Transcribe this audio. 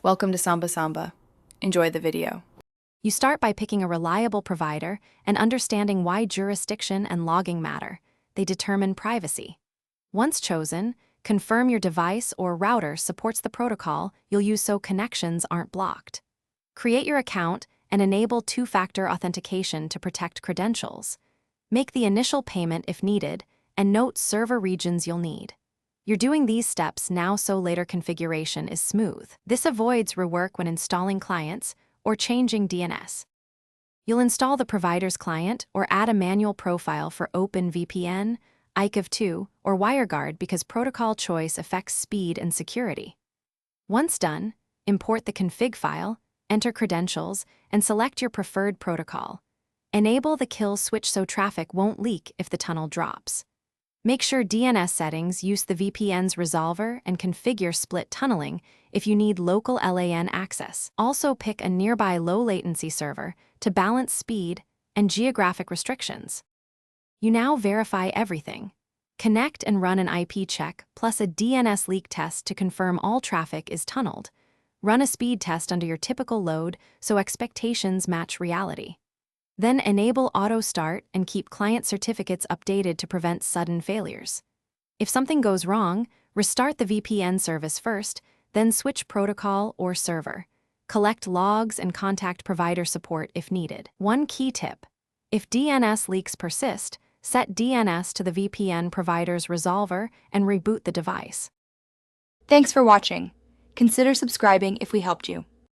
Welcome to Samba Samba. Enjoy the video. You start by picking a reliable provider and understanding why jurisdiction and logging matter. They determine privacy. Once chosen, confirm your device or router supports the protocol you'll use so connections aren't blocked. Create your account and enable two-factor authentication to protect credentials. Make the initial payment if needed, and note server regions you'll need. You're doing these steps now so later configuration is smooth. This avoids rework when installing clients or changing DNS. You'll install the provider's client or add a manual profile for OpenVPN, IKEV2, or WireGuard because protocol choice affects speed and security. Once done, import the config file, enter credentials, and select your preferred protocol. Enable the kill switch so traffic won't leak if the tunnel drops. Make sure DNS settings use the VPN's resolver and configure split tunneling if you need local LAN access. Also pick a nearby low-latency server to balance speed and geographic restrictions. You now verify everything. Connect and run an IP check plus a DNS leak test to confirm all traffic is tunneled. Run a speed test under your typical load so expectations match reality. Then enable auto start and keep client certificates updated to prevent sudden failures. If something goes wrong, restart the VPN service first, then switch protocol or server. Collect logs and contact provider support if needed. One key tip: if DNS leaks persist, set DNS to the VPN provider's resolver and reboot the device. Thanks for watching. Consider subscribing if we helped you.